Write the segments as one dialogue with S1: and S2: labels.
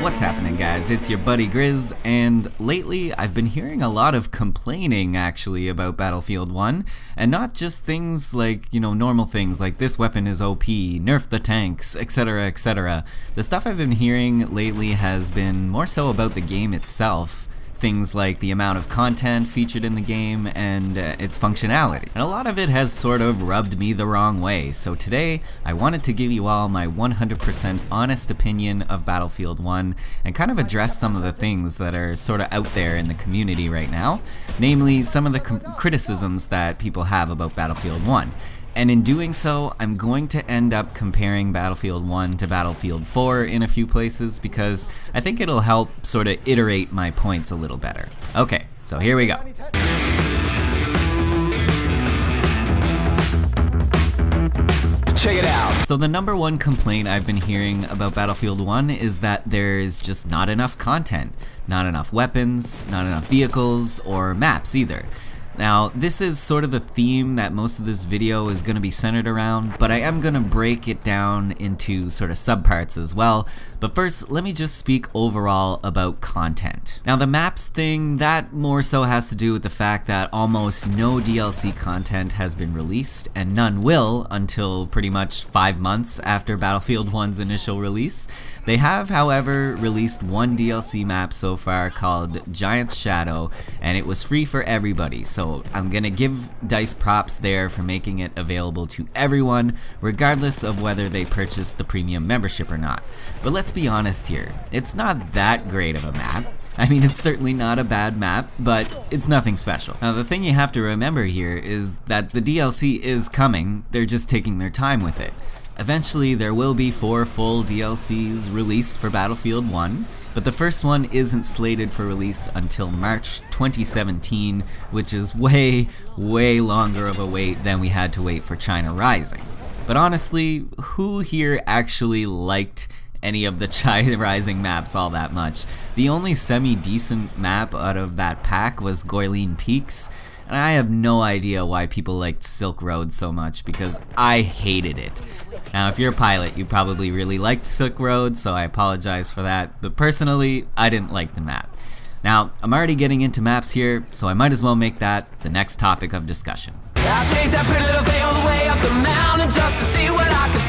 S1: What's happening, guys? It's your buddy Grizz, and lately I've been hearing a lot of complaining actually about Battlefield 1, and not just things like, normal things like this weapon is OP, nerf the tanks, etc, etc. The stuff I've been hearing lately has been more so about the game itself. Things like the amount of content featured in the game and its functionality. And a lot of it has sort of rubbed me the wrong way. So today, I wanted to give you all my 100% honest opinion of Battlefield 1 and kind of address some of the things that are sort of out there in the community right now. Namely, some of the criticisms that people have about Battlefield 1. And in doing so, I'm going to end up comparing Battlefield 1 to Battlefield 4 in a few places because I think it'll help sort of iterate my points a little better. Okay, so here we go. Check it out. So the number one complaint I've been hearing about Battlefield 1 is that there's just not enough content. Not enough weapons, not enough vehicles, or maps either. Now, this is sort of the theme that most of this video is going to be centered around, but I am going to break it down into sort of subparts as well. But first, let me just speak overall about content. Now, the maps thing, that more so has to do with the fact that almost no DLC content has been released, and none will until pretty much 5 months after Battlefield 1's initial release. They have, however, released one DLC map so far called Giant's Shadow, and it was free for everybody, so I'm gonna give DICE props there for making it available to everyone, regardless of whether they purchased the premium membership or not. But let's be honest here, it's not that great of a map. I mean, it's certainly not a bad map, but it's nothing special. Now, the thing you have to remember here is that the DLC is coming, they're just taking their time with it. Eventually, there will be 4 full DLCs released for Battlefield 1, but the first one isn't slated for release until March 2017, which is way longer of a wait than we had to wait for China Rising. But honestly, who here actually liked any of the China Rising maps all that much? The only semi-decent map out of that pack was Goyleen Peaks, and I have no idea why people liked Silk Road so much because I hated it. Now, if you're a pilot, you probably really liked Silk Road, so I apologize for that, but personally, I didn't like the map. Now, I'm already getting into maps here, so I might as well make that the next topic of discussion. I chased that pretty little thing all the way up the mountain just to see what I could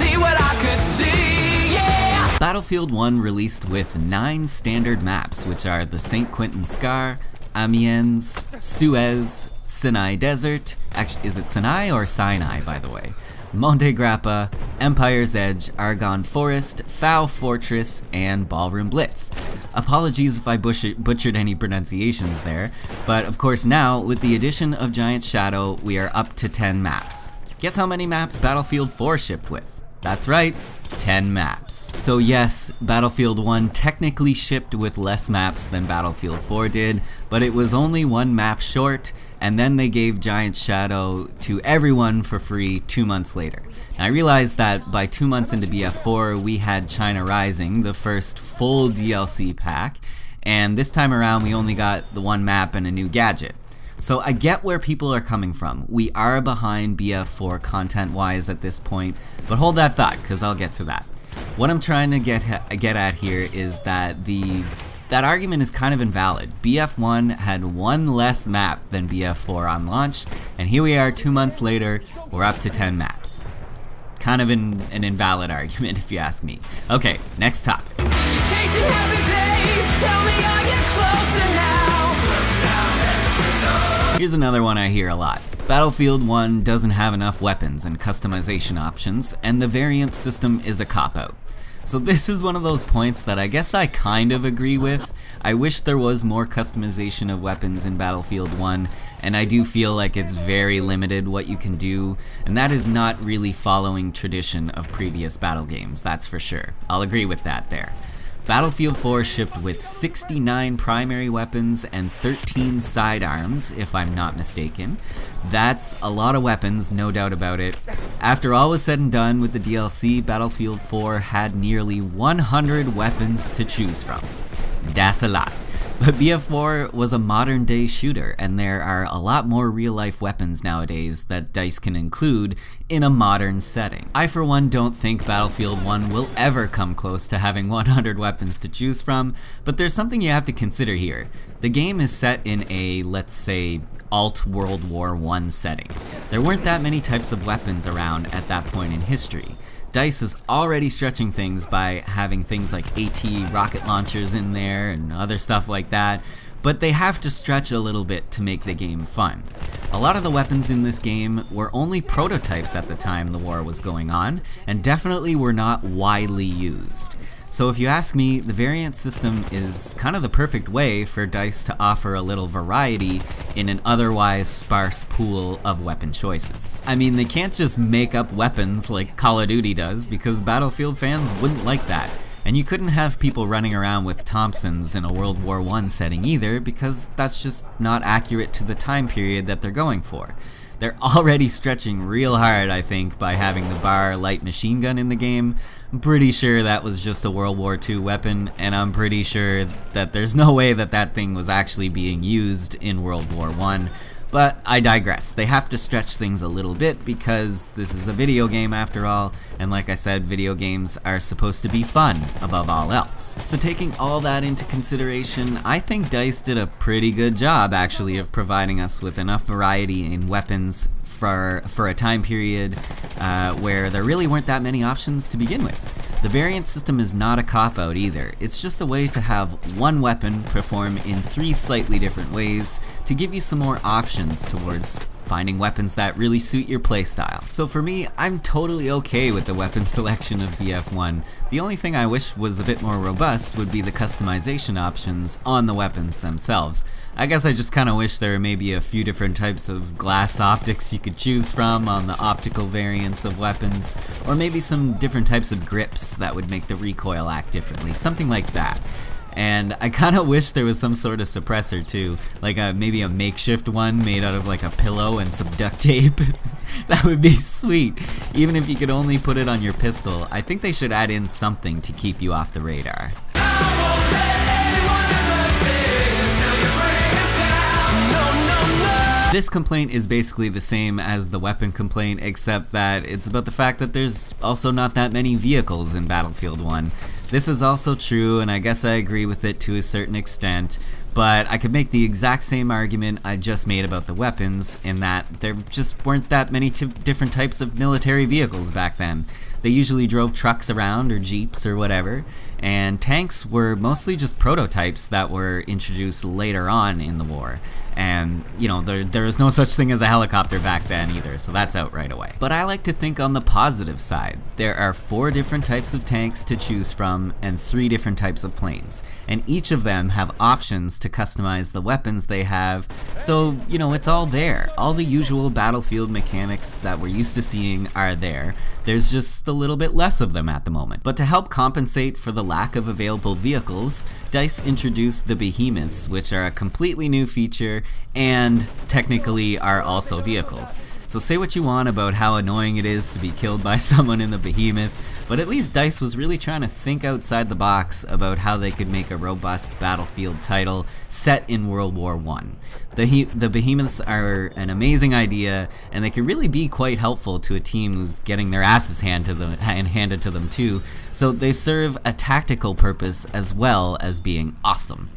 S1: see, yeah! Battlefield 1 released with 9 standard maps, which are the St. Quentin Scar, Amiens, Suez, Sinai Desert, actually, is it Sinai or Sinai, by the way? Monte Grappa, Empire's Edge, Argonne Forest, Foul Fortress, and Ballroom Blitz. Apologies if I butchered any pronunciations there, but of course now, with the addition of Giant Shadow, we are up to 10 maps. Guess how many maps Battlefield 4 shipped with? That's right, 10 maps. So yes, Battlefield 1 technically shipped with less maps than Battlefield 4 did, but it was only 1 map short, and then they gave Giant Shadow to everyone for free 2 months later. Now, I realized that by 2 months into BF4, we had China Rising, the first full DLC pack, and this time around we only got the 1 map and a new gadget. So I get where people are coming from. We are behind BF4 content-wise at this point, but hold that thought, because I'll get to that. What I'm trying to get at here is that that argument is kind of invalid. BF1 had 1 less map than BF4 on launch, and here we are 2 months later, we're up to 10 maps. Kind of an invalid argument if you ask me. Okay, next topic. Here's another one I hear a lot. Battlefield 1 doesn't have enough weapons and customization options, and the variant system is a cop-out. So this is one of those points that I guess I kind of agree with. I wish there was more customization of weapons in Battlefield 1, and I do feel like it's very limited what you can do, and that is not really following tradition of previous battle games, that's for sure. I'll agree with that there. Battlefield 4 shipped with 69 primary weapons and 13 sidearms, if I'm not mistaken. That's a lot of weapons, no doubt about it. After all was said and done with the DLC, Battlefield 4 had nearly 100 weapons to choose from. That's a lot. But BF4 was a modern day shooter, and there are a lot more real life weapons nowadays that DICE can include in a modern setting. I for one don't think Battlefield 1 will ever come close to having 100 weapons to choose from, but there's something you have to consider here. The game is set in a, let's say, alt World War I setting. There weren't that many types of weapons around at that point in history. DICE is already stretching things by having things like AT rocket launchers in there and other stuff like that, but they have to stretch a little bit to make the game fun. A lot of the weapons in this game were only prototypes at the time the war was going on, and definitely were not widely used. So if you ask me, the variant system is kind of the perfect way for DICE to offer a little variety in an otherwise sparse pool of weapon choices. I mean, they can't just make up weapons like Call of Duty does, because Battlefield fans wouldn't like that. And you couldn't have people running around with Thompsons in a World War I setting either, because that's just not accurate to the time period that they're going for. They're already stretching real hard, I think, by having the BAR light machine gun in the game. I'm pretty sure that was just a World War II weapon, and I'm pretty sure that there's no way that that thing was actually being used in World War I. But I digress. They have to stretch things a little bit because this is a video game after all, and like I said, video games are supposed to be fun above all else. So taking all that into consideration, I think DICE did a pretty good job actually of providing us with enough variety in weapons for a time period where there really weren't that many options to begin with. The variant system is not a cop-out either. It's just a way to have one weapon perform in 3 slightly different ways to give you some more options towards finding weapons that really suit your playstyle. So for me, I'm totally okay with the weapon selection of BF1. The only thing I wish was a bit more robust would be the customization options on the weapons themselves. I guess I just kinda wish there were maybe a few different types of glass optics you could choose from on the optical variants of weapons, or maybe some different types of grips that would make the recoil act differently, something like that. And I kinda wish there was some sort of suppressor too, like maybe a makeshift one made out of like a pillow and some duct tape. That would be sweet. Even if you could only put it on your pistol, I think they should add in something to keep you off the radar. This complaint is basically the same as the weapon complaint, except that it's about the fact that there's also not that many vehicles in Battlefield 1. This is also true, and I guess I agree with it to a certain extent, but I could make the exact same argument I just made about the weapons, in that there just weren't that many different types of military vehicles back then. They usually drove trucks around, or jeeps, or whatever, and tanks were mostly just prototypes that were introduced later on in the war. And, you know, there was no such thing as a helicopter back then either, so that's out right away. But I like to think on the positive side. There are 4 different types of tanks to choose from and 3 different types of planes. And each of them have options to customize the weapons they have, so, you know, it's all there. All the usual Battlefield mechanics that we're used to seeing are there. There's just a little bit less of them at the moment. But to help compensate for the lack of available vehicles, DICE introduced the Behemoths, which are a completely new feature and technically are also vehicles. So say what you want about how annoying it is to be killed by someone in the Behemoth, but at least DICE was really trying to think outside the box about how they could make a robust Battlefield title set in World War I. The Behemoths are an amazing idea, and they can really be quite helpful to a team who's getting their asses handed to them too, so they serve a tactical purpose as well as being awesome.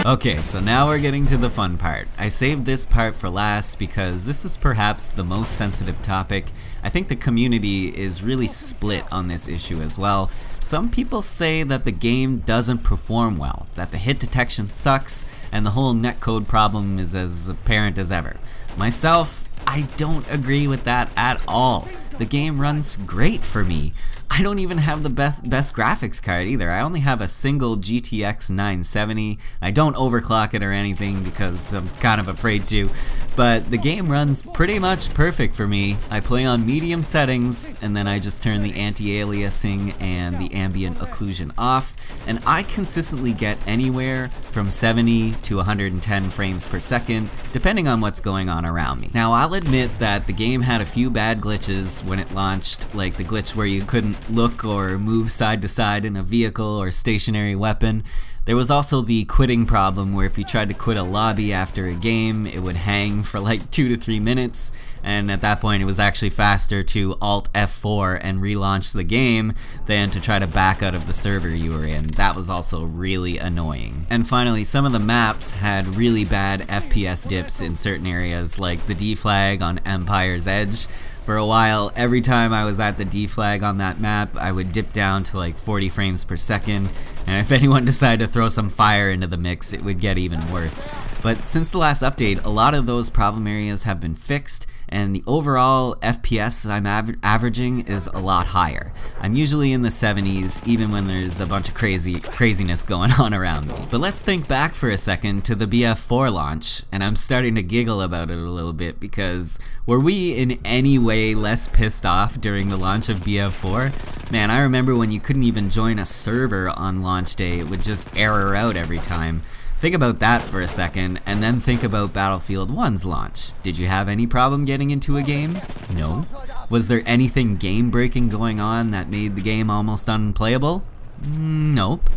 S1: Okay, so now we're getting to the fun part. I saved this part for last because this is perhaps the most sensitive topic. I think the community is really split on this issue as well. Some people say that the game doesn't perform well, that the hit detection sucks, and the whole netcode problem is as apparent as ever. Myself, I don't agree with that at all. The game runs great for me. I don't even have the best graphics card either. I only have a single GTX 970. I don't overclock it or anything because I'm kind of afraid to, but the game runs pretty much perfect for me. I play on medium settings, and then I just turn the anti-aliasing and the ambient occlusion off, and I consistently get anywhere from 70 to 110 frames per second, depending on what's going on around me. Now, I'll admit that the game had a few bad glitches when it launched, like the glitch where you couldn't look or move side to side in a vehicle or stationary weapon. There was also the quitting problem where if you tried to quit a lobby after a game, it would hang for like 2 to 3 minutes, and at that point it was actually faster to Alt F4 and relaunch the game than to try to back out of the server you were in. That was also really annoying. And finally, some of the maps had really bad FPS dips in certain areas, like the D flag on Empire's Edge. For a while, every time I was at the D flag on that map, I would dip down to like 40 frames per second, and if anyone decided to throw some fire into the mix, it would get even worse. But since the last update, a lot of those problem areas have been fixed, and the overall FPS I'm averaging is a lot higher. I'm usually in the 70s, even when there's a bunch of craziness going on around me. But let's think back for a second to the BF4 launch, and I'm starting to giggle about it a little bit because were we in any way less pissed off during the launch of BF4? Man, I remember when you couldn't even join a server on launch day, it would just error out every time. Think about that for a second, and then think about Battlefield 1's launch. Did you have any problem getting into a game? No. Was there anything game-breaking going on that made the game almost unplayable? Nope.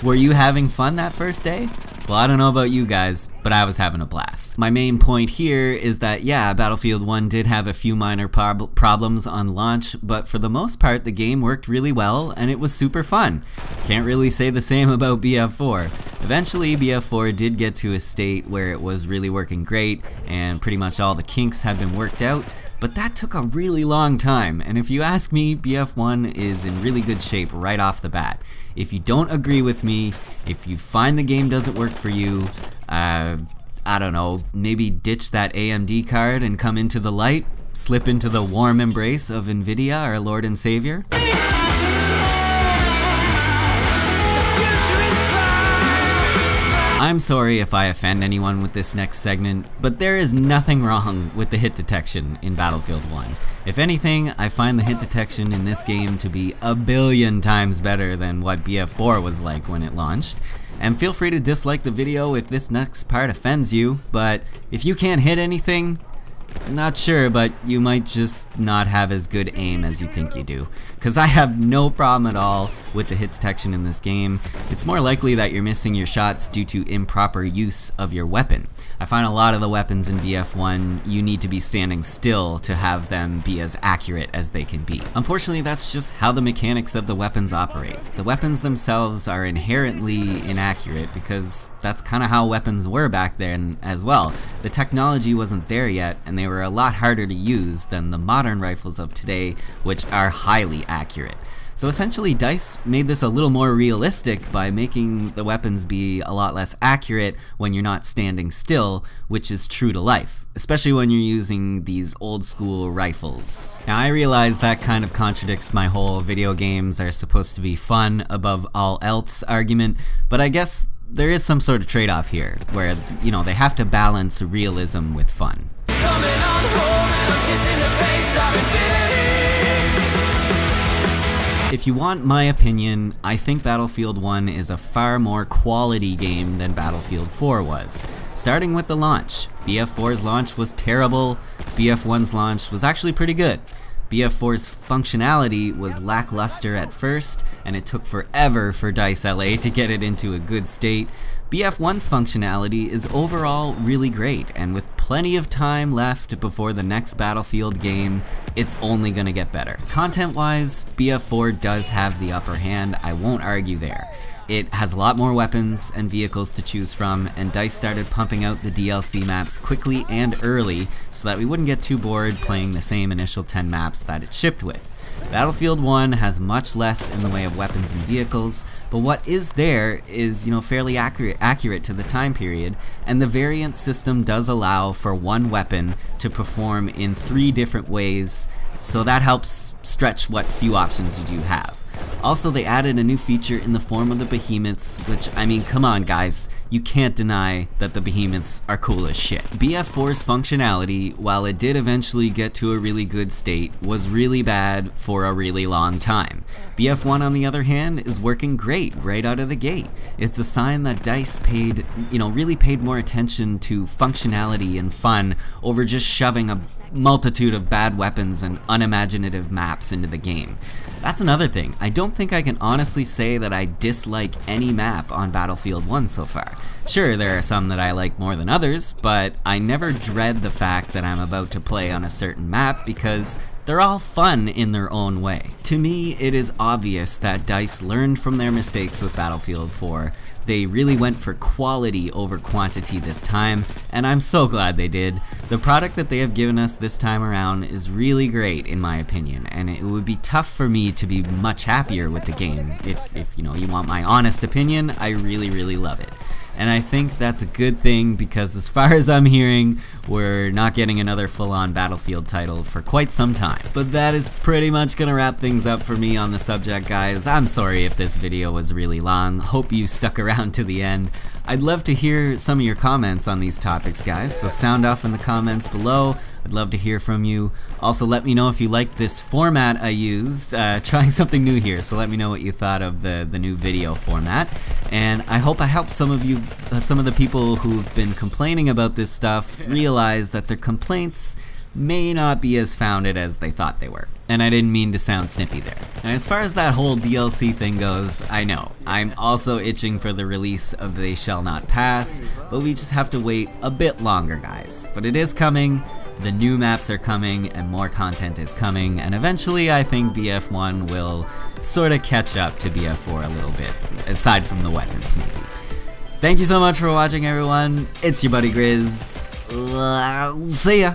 S1: Were you having fun that first day? Well, I don't know about you guys, but I was having a blast. My main point here is that, yeah, Battlefield 1 did have a few minor problems on launch, but for the most part, the game worked really well, and it was super fun. Can't really say the same about BF4. Eventually, BF4 did get to a state where it was really working great, and pretty much all the kinks had been worked out, but that took a really long time, and if you ask me, BF1 is in really good shape right off the bat. If you don't agree with me, if you find the game doesn't work for you, I don't know, maybe ditch that AMD card and come into the light, slip into the warm embrace of NVIDIA, our Lord and Savior. I'm sorry if I offend anyone with this next segment, but there is nothing wrong with the hit detection in Battlefield 1. If anything, I find the hit detection in this game to be a billion times better than what BF4 was like when it launched. And feel free to dislike the video if this next part offends you, but if you can't hit anything, not sure, but you might just not have as good aim as you think you do. Cause I have no problem at all with the hit detection in this game. It's more likely that you're missing your shots due to improper use of your weapon. I find a lot of the weapons in BF1, you need to be standing still to have them be as accurate as they can be. Unfortunately, that's just how the mechanics of the weapons operate. The weapons themselves are inherently inaccurate because that's kind of how weapons were back then as well. The technology wasn't there yet, and they were a lot harder to use than the modern rifles of today, which are highly accurate. So essentially, DICE made this a little more realistic by making the weapons be a lot less accurate when you're not standing still, which is true to life, especially when you're using these old school rifles. Now, I realize that kind of contradicts my whole video games are supposed to be fun above all else argument, but I guess there is some sort of trade-off here, where, you know, they have to balance realism with fun. If you want my opinion, I think Battlefield 1 is a far more quality game than Battlefield 4 was. Starting with the launch, BF4's launch was terrible, BF1's launch was actually pretty good. BF4's functionality was lackluster at first, and it took forever for DICE LA to get it into a good state. BF1's functionality is overall really great, and with plenty of time left before the next Battlefield game, it's only gonna get better. Content-wise, BF4 does have the upper hand, I won't argue there. It has a lot more weapons and vehicles to choose from, and DICE started pumping out the DLC maps quickly and early so that we wouldn't get too bored playing the same initial 10 maps that it shipped with. Battlefield 1 has much less in the way of weapons and vehicles, but what is there is, fairly accurate to the time period, and the variant system does allow for one weapon to perform in 3 different ways, so that helps stretch what few options you do have. Also, they added a new feature in the form of the behemoths, which, I mean, come on guys, you can't deny that the behemoths are cool as shit. BF4's functionality, while it did eventually get to a really good state, was really bad for a really long time. BF1, on the other hand, is working great right out of the gate. It's a sign that DICE really paid more attention to functionality and fun over just shoving a multitude of bad weapons and unimaginative maps into the game. That's another thing. I don't think I can honestly say that I dislike any map on Battlefield 1 so far. Sure, there are some that I like more than others, but I never dread the fact that I'm about to play on a certain map because they're all fun in their own way. To me, it is obvious that DICE learned from their mistakes with Battlefield 4. They really went for quality over quantity this time, and I'm so glad they did. The product that they have given us this time around is really great in my opinion, and it would be tough for me to be much happier with the game. If you want my honest opinion, I really love it. And I think that's a good thing because as far as I'm hearing, we're not getting another full-on Battlefield title for quite some time. But that is pretty much gonna wrap things up for me on the subject, guys. I'm sorry if this video was really long. Hope you stuck around to the end. I'd love to hear some of your comments on these topics, guys, so sound off in the comments below. I'd love to hear from you. Also, let me know if you like this format I used, trying something new here, so let me know what you thought of the new video format. And I hope I helped some of you, some of the people who've been complaining about this stuff realize that their complaints may not be as founded as they thought they were. And I didn't mean to sound snippy there. And as far as that whole DLC thing goes, I know, I'm also itching for the release of They Shall Not Pass, but we just have to wait a bit longer, guys. But it is coming. The new maps are coming and more content is coming, and eventually I think BF1 will sort of catch up to BF4 a little bit, aside from the weapons maybe. Thank you so much for watching, everyone. It's your buddy Grizz. See ya!